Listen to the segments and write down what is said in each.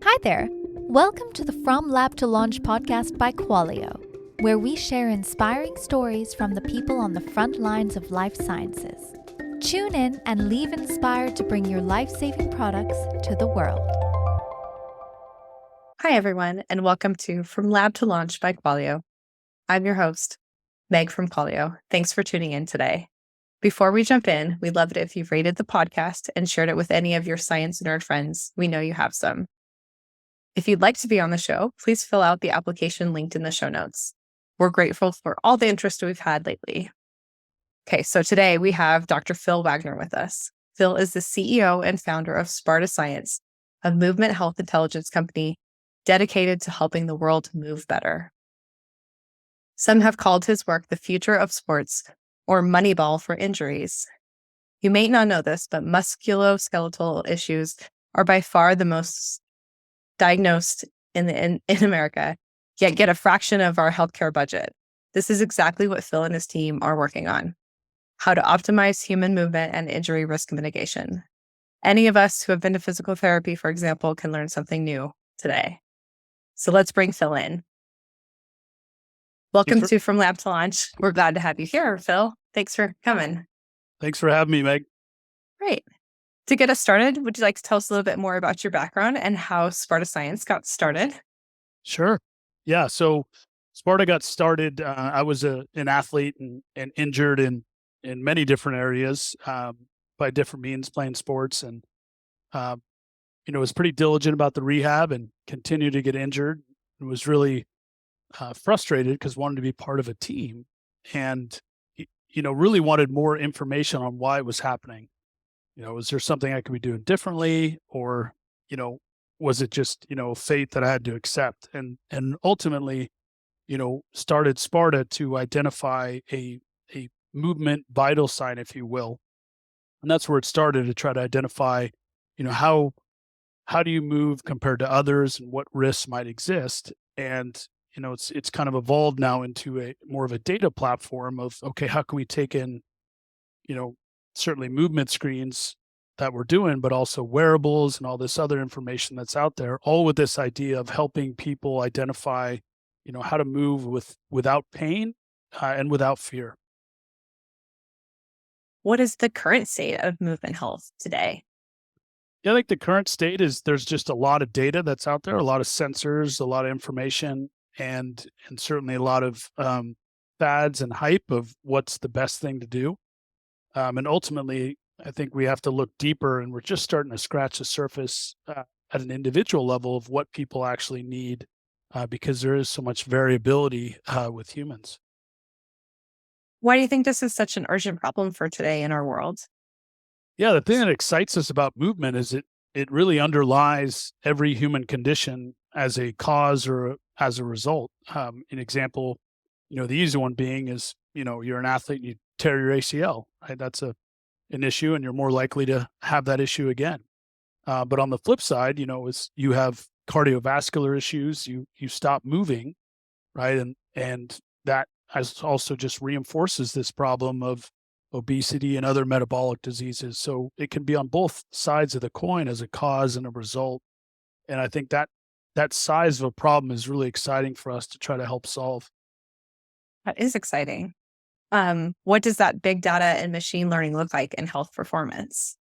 Hi there! Welcome to the From Lab to Launch podcast by Qualio, where we share inspiring stories from the people on the front lines of life sciences. Tune in and leave inspired to bring your life-saving products to the world. Hi, everyone, and welcome to From Lab to Launch by Qualio. I'm your host, Meg from Qualio. Thanks for tuning in today. Before we jump in, we'd love it if you've rated the podcast and shared it with any of your science nerd friends. We know you have some. If you'd like to be on the show, please fill out the application linked in the show notes. We're grateful for all the interest we've had lately. Okay, so today we have Dr. Phil Wagner with us. Phil is the CEO and founder of Sparta Science, a movement health intelligence company dedicated to helping the world move better. Some have called his work the future of sports or moneyball for injuries. You may not know this, but musculoskeletal issues are by far the most diagnosed in America, yet get a fraction of our healthcare budget. This is exactly what Phil and his team are working on: how to optimize human movement and injury risk mitigation. Any of us who have been to physical therapy, for example, can learn something new today. So let's bring Phil in. Welcome to From Lab to Launch. We're glad to have you here, Phil. Thanks for coming. Thanks for having me, Meg. Great. To get us started, would you like to tell us a little bit more about your background and how Sparta Science got started? Sure. Yeah. So Sparta got started. I was an athlete and injured in many different areas by different means, playing sports, and was pretty diligent about the rehab and continued to get injured, and was really frustrated because wanted to be part of a team, and really wanted more information on why it was happening. Was there something I could be doing differently, or, was it just, fate that I had to accept? And ultimately, started Sparta to identify a movement vital sign, if you will. And that's where it started, to try to identify, how do you move compared to others and what risks might exist? And, it's kind of evolved now into a more of a data platform of, okay, how can we take in, certainly movement screens that we're doing, but also wearables and all this other information that's out there, all with this idea of helping people identify, how to move without pain and without fear. What is the current state of movement health today? Yeah, I think the current state is there's just a lot of data that's out there, a lot of sensors, a lot of information, and certainly a lot of fads and hype of what's the best thing to do. And ultimately, I think we have to look deeper, and we're just starting to scratch the surface at an individual level of what people actually need, because there is so much variability with humans. Why do you think this is such an urgent problem for today in our world? Yeah, the thing that excites us about movement is it really underlies every human condition as a cause or as a result. An example, the easy one being is, you're an athlete and you tear your ACL, right? That's an issue, and you're more likely to have that issue again. But on the flip side, is you have cardiovascular issues, you stop moving, right? And that also just reinforces this problem of obesity and other metabolic diseases. So it can be on both sides of the coin as a cause and a result. And I think that size of a problem is really exciting for us to try to help solve. That is exciting. What does that big data and machine learning look like in health performance?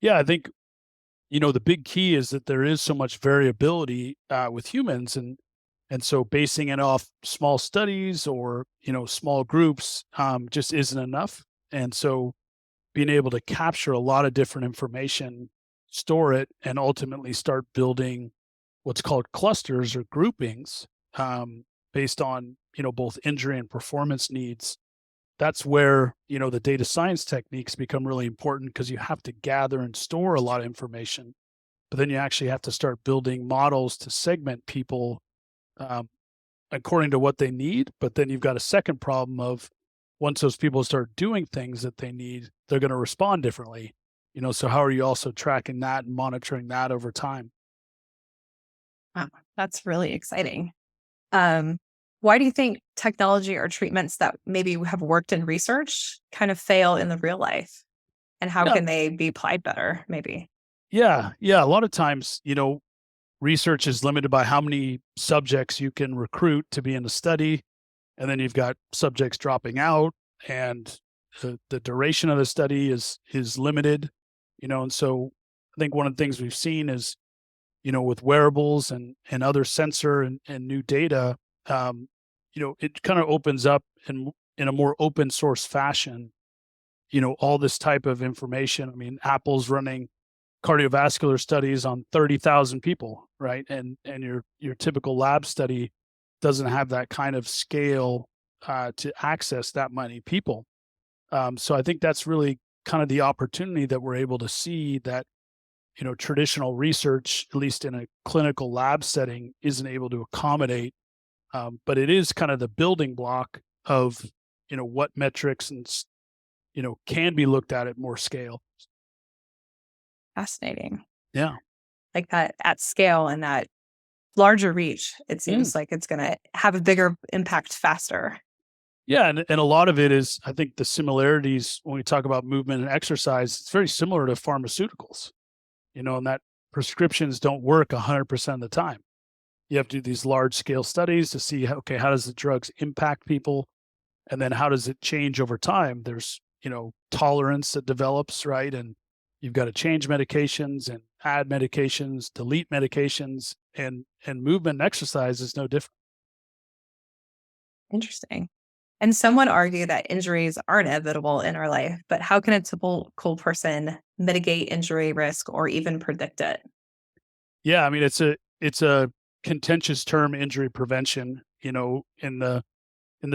Yeah, I think, the big key is that there is so much variability with humans. And so basing it off small studies or, small groups just isn't enough. And so being able to capture a lot of different information, store it, and ultimately start building what's called clusters or groupings based on, both injury and performance needs. That's where, the data science techniques become really important, because you have to gather and store a lot of information, but then you actually have to start building models to segment people according to what they need. But then you've got a second problem of, once those people start doing things that they need, they're going to respond differently. So how are you also tracking that and monitoring that over time? Wow, that's really exciting. Why do you think technology or treatments that maybe have worked in research kind of fail in the real life? And how can they be applied better, maybe? Yeah. A lot of times, research is limited by how many subjects you can recruit to be in the study. And then you've got subjects dropping out, and the duration of the study is limited, and so I think one of the things we've seen is, with wearables and other sensor and new data, it kind of opens up in a more open source fashion, all this type of information. I mean, Apple's running cardiovascular studies on 30,000 people, right? And your typical lab study doesn't have that kind of scale to access that many people. So I think that's really kind of the opportunity that we're able to see that, traditional research, at least in a clinical lab setting, isn't able to accommodate. But it is kind of the building block of, what metrics and, can be looked at more scale. Fascinating. Yeah. Like that at scale and that larger reach, it seems like it's going to have a bigger impact faster. Yeah. And a lot of it is, I think the similarities when we talk about movement and exercise, it's very similar to pharmaceuticals, and that prescriptions don't work 100% of the time. You have to do these large scale studies to see, okay, how does the drugs impact people? And then how does it change over time? There's, tolerance that develops, right? And you've got to change medications and add medications, delete medications, and movement and exercise is no different. Interesting. And someone argued that injuries are inevitable in our life, but how can a typical person mitigate injury risk or even predict it? Yeah, I mean, it's a contentious term, injury prevention. In the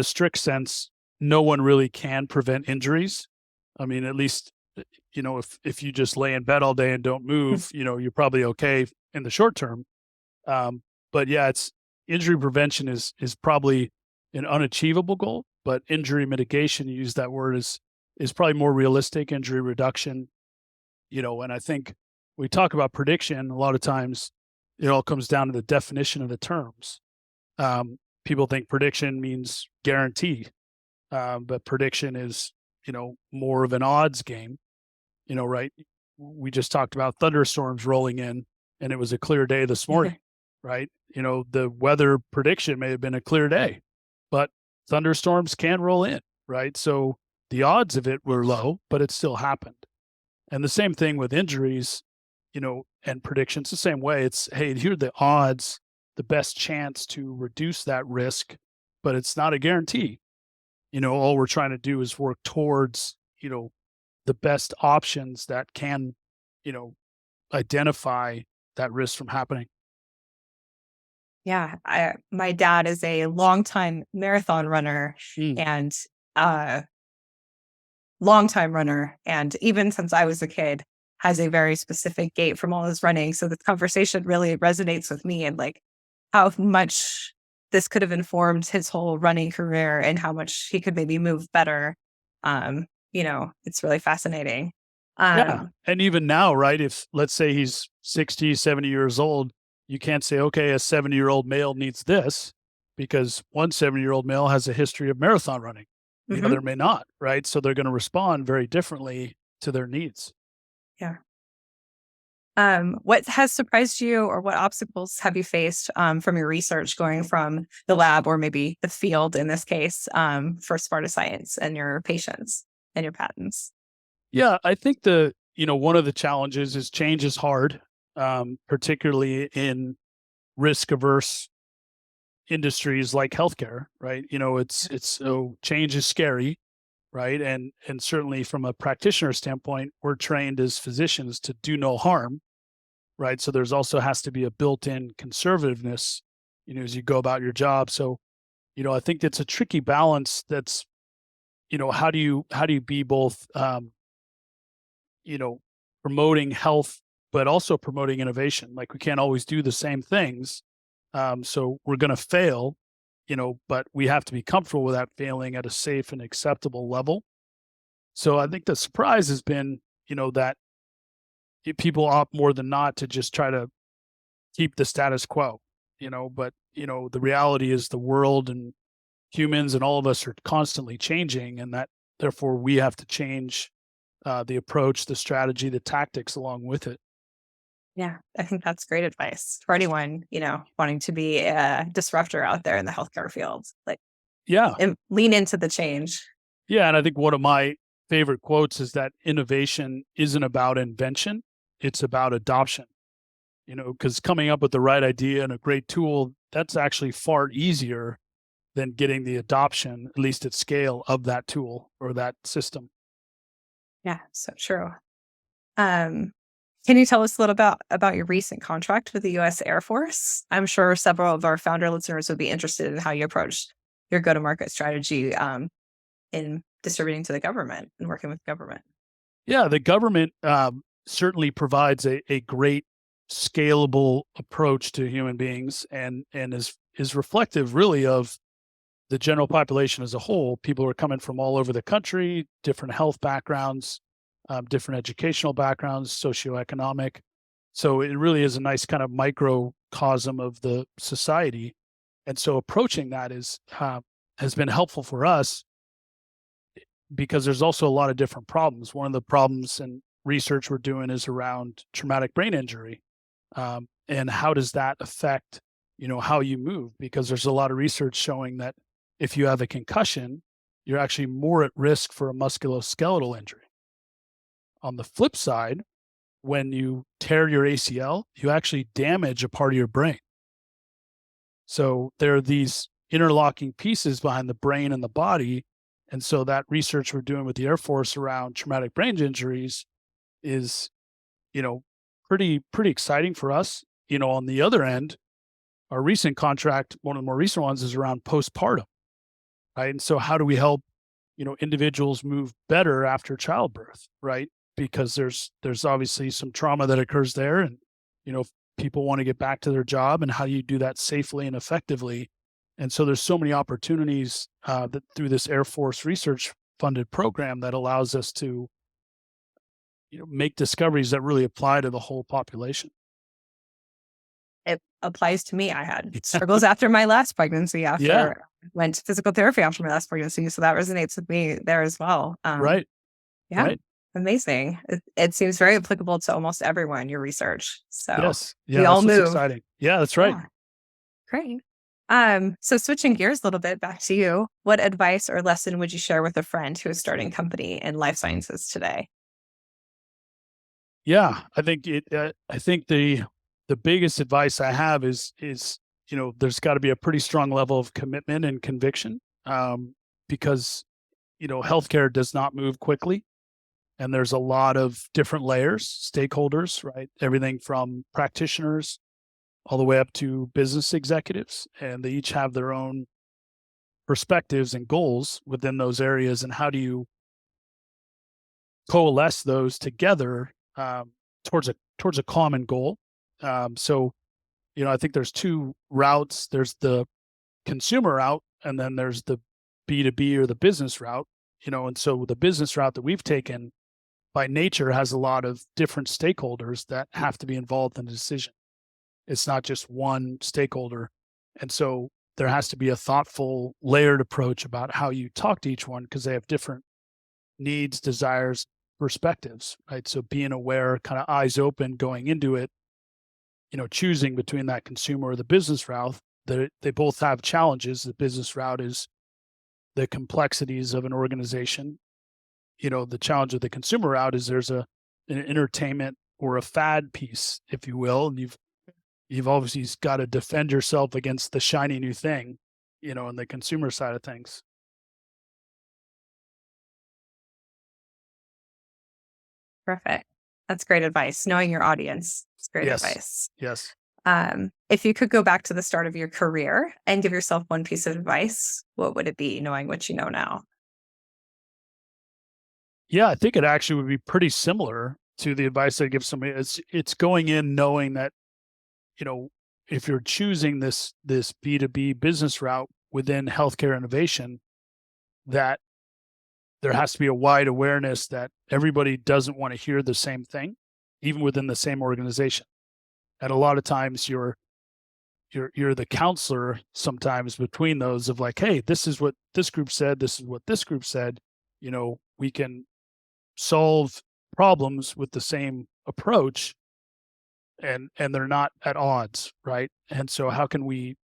strict sense, no one really can prevent injuries. I mean, at least, if you just lay in bed all day and don't move, you're probably okay in the short term. But yeah, injury prevention is probably an unachievable goal, but injury mitigation, you use that word, is probably more realistic. Injury reduction, and I think we talk about prediction a lot of times. It all comes down to the definition of the terms. People think prediction means guarantee, but prediction is, more of an odds game, right? We just talked about thunderstorms rolling in, and it was a clear day this morning, right? The weather prediction may have been a clear day, but thunderstorms can roll in, right? So the odds of it were low, but it still happened. And the same thing with injuries, and predictions, the same way. It's, hey, here are the odds, the best chance to reduce that risk, but it's not a guarantee. All we're trying to do is work towards, the best options that can, identify that risk from happening. Yeah, my dad is a longtime marathon runner and longtime runner, and even since I was a kid, has a very specific gait from all his running. So the conversation really resonates with me, and like how much this could have informed his whole running career and how much he could maybe move better. It's really fascinating. Yeah. And even now, right, if let's say he's 60, 70 years old, you can't say, okay, a 70-year-old male needs this, because one 70-year-old male has a history of marathon running. The other may not, right? So they're going to respond very differently to their needs. Yeah. What has surprised you, or what obstacles have you faced from your research going from the lab, or maybe the field in this case, for Sparta Science and your patients and your patents? Yeah, I think one of the challenges is change is hard, particularly in risk-averse industries like healthcare, right? It's so change is scary, right? And certainly from a practitioner standpoint, we're trained as physicians to do no harm, right? So there's also has to be a built-in conservativeness, as you go about your job. So, I think it's a tricky balance. That's, how do you be both, promoting health, but also promoting innovation? Like, we can't always do the same things. So we're going to fail, but we have to be comfortable with that failing at a safe and acceptable level. So I think the surprise has been, that people opt more than not to just try to keep the status quo, but, the reality is the world and humans and all of us are constantly changing, and that therefore we have to change the approach, the strategy, the tactics along with it. Yeah, I think that's great advice for anyone, wanting to be a disruptor out there in the healthcare field. Like, Yeah. lean into the change. Yeah. And I think one of my favorite quotes is that innovation isn't about invention, it's about adoption. Because coming up with the right idea and a great tool, that's actually far easier than getting the adoption, at least at scale, of that tool or that system. Yeah, so true. Um, can you tell us a little about your recent contract with the U.S. Air Force? I'm sure several of our founder listeners would be interested in how you approached your go-to-market strategy in distributing to the government and working with government. Yeah, the government certainly provides a great scalable approach to human beings and is reflective really of the general population as a whole. People are coming from all over the country, different health backgrounds, different educational backgrounds, socioeconomic. So it really is a nice kind of microcosm of the society. And so approaching that has been helpful for us because there's also a lot of different problems. One of the problems and research we're doing is around traumatic brain injury, and how does that affect how you move? Because there's a lot of research showing that if you have a concussion, you're actually more at risk for a musculoskeletal injury. On the flip side, when you tear your ACL, you actually damage a part of your brain. So there are these interlocking pieces behind the brain and the body. And so that research we're doing with the Air Force around traumatic brain injuries is, pretty exciting for us. On the other end, our recent contract, one of the more recent ones, is around postpartum, right? And so how do we help, individuals move better after childbirth, right? Because there's obviously some trauma that occurs there, and people want to get back to their job, and how do you do that safely and effectively? And so there's so many opportunities that through this Air Force research funded program that allows us to make discoveries that really apply to the whole population. It applies to me. I had struggles after my last pregnancy, went to physical therapy after my last pregnancy. So that resonates with me there as well. Right. Yeah. Right. Amazing. It seems very applicable to almost everyone, your research. So yes. Yeah, we all that's move. exciting. Yeah, that's right. Yeah. Great. So switching gears a little bit back to you, what advice or lesson would you share with a friend who is starting a company in life sciences today? Yeah, I think the biggest advice I have is there's got to be a pretty strong level of commitment and conviction, because healthcare does not move quickly, and there's a lot of different layers, stakeholders, right? Everything from practitioners all the way up to business executives, and they each have their own perspectives and goals within those areas. And how do you coalesce those together towards a common goal? So, I think there's two routes. There's the consumer route, and then there's the B2B or the business route. And so the business route that we've taken by nature has a lot of different stakeholders that have to be involved in the decision. It's not just one stakeholder. And so there has to be a thoughtful, layered approach about how you talk to each one, because they have different needs, desires, perspectives, right? So being aware, kind of eyes open going into it, choosing between that consumer or the business route, they both have challenges. The business route is the complexities of an organization. The challenge of the consumer route is there's an entertainment or a fad piece, if you will, and you've obviously got to defend yourself against the shiny new thing, on the consumer side of things. Perfect. That's great advice. Knowing your audience is great Yes. advice. Yes. If you could go back to the start of your career and give yourself one piece of advice, what would it be, knowing what you know now? Yeah, I think it actually would be pretty similar to the advice I give somebody. It's going in knowing that, if you're choosing this B2B business route within healthcare innovation, that there has to be a wide awareness that everybody doesn't want to hear the same thing, even within the same organization. And a lot of times you're the counselor sometimes between those of like, hey, this is what this group said, this is what this group said. We can solve problems with the same approach, and they're not at odds, right? And so how can we,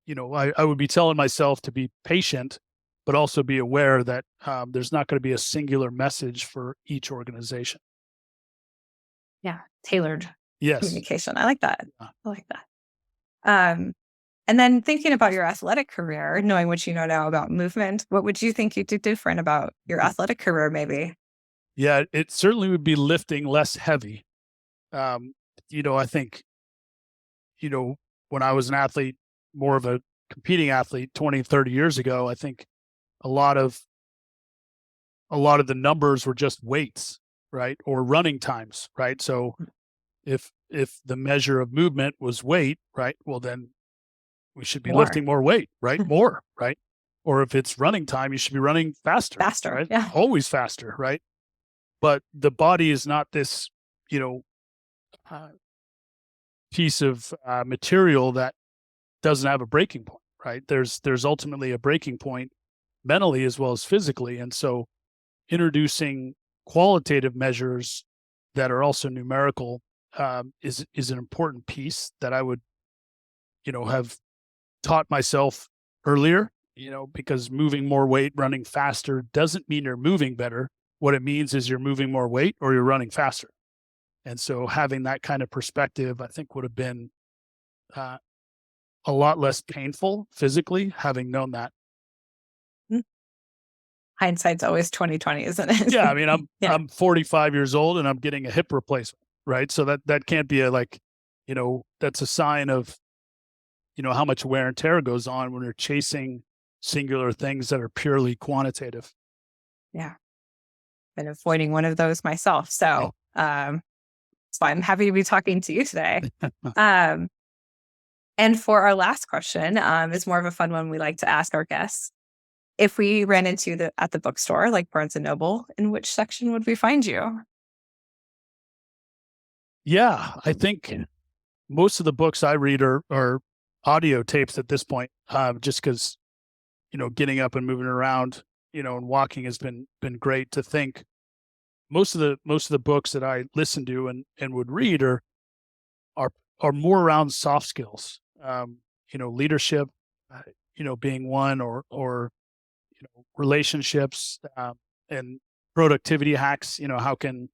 I would be telling myself to be patient, but also be aware that there's not going to be a singular message for each organization. Yeah. Tailored Yes. communication. I like that. Yeah. I like that. And then thinking about your athletic career, knowing what you know now about movement, what would you think you'd do different about your athletic career maybe? Yeah, it certainly would be lifting less heavy. I think, when I was an athlete, more of a competing athlete 20, 30 years ago, I think a lot of the numbers were just weights, right? Or running times, right? So if the measure of movement was weight, right? Well, then we should be lifting more weight, right? More, right? Or if it's running time, you should be running faster. Faster, right? yeah. Always faster, right? But the body is not this, piece of material that doesn't have a breaking point, right? There's ultimately a breaking point mentally as well as physically. And so introducing qualitative measures that are also numerical is an important piece that I would, have taught myself earlier, because moving more weight, running faster doesn't mean you're moving better. What it means is you're moving more weight or you're running faster. And so having that kind of perspective, I think would have been a lot less painful physically, having known that. Hindsight's always 20/20, isn't it? Yeah. I mean, I'm 45 years old and I'm getting a hip replacement, right? So that can't be that's a sign of, how much wear and tear goes on when you're chasing singular things that are purely quantitative. Yeah. Been avoiding one of those myself. So, so I'm happy to be talking to you today. And for our last question, is more of a fun one we like to ask our guests. If we ran into at the bookstore, like Barnes and Noble, in which section would we find you? Yeah, I think most of the books I read are audio tapes at this point, just because, getting up and moving around, and walking has been great. To think most of the books that I listen to and would read are more around soft skills, leadership, being one, or relationships, and productivity hacks. How can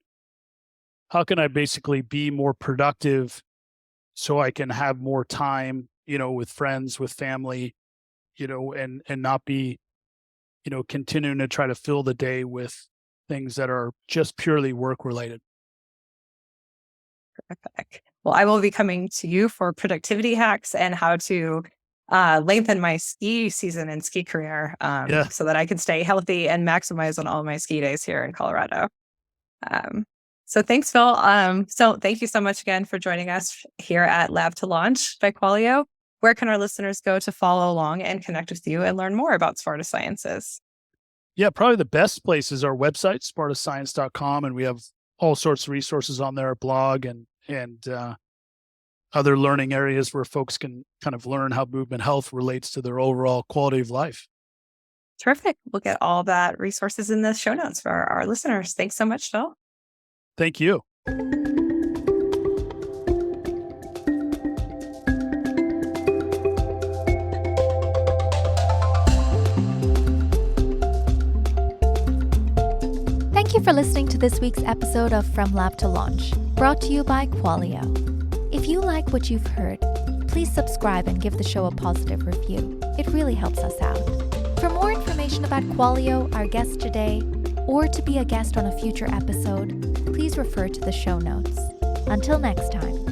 I basically be more productive so I can have more time, with friends, with family, and not be, continuing to try to fill the day with things that are just purely work related. Terrific. Well, I will be coming to you for productivity hacks and how to lengthen my ski season and ski career so that I can stay healthy and maximize on all my ski days here in Colorado. So thanks, Phil. So thank you so much again for joining us here at Lab to Launch by Qualio. Where can our listeners go to follow along and connect with you and learn more about Sparta Sciences? Yeah, probably the best place is our website, spartascience.com, and we have all sorts of resources on there, a blog and other learning areas where folks can kind of learn how movement health relates to their overall quality of life. Terrific. We'll get all that resources in the show notes for our listeners. Thanks so much, Phil. Thank you. Thank you for listening to this week's episode of From Lab to Launch, brought to you by Qualio. If you like what you've heard, please subscribe and give the show a positive review. It really helps us out. For more information about Qualio, our guest today, or to be a guest on a future episode, please refer to the show notes. Until next time.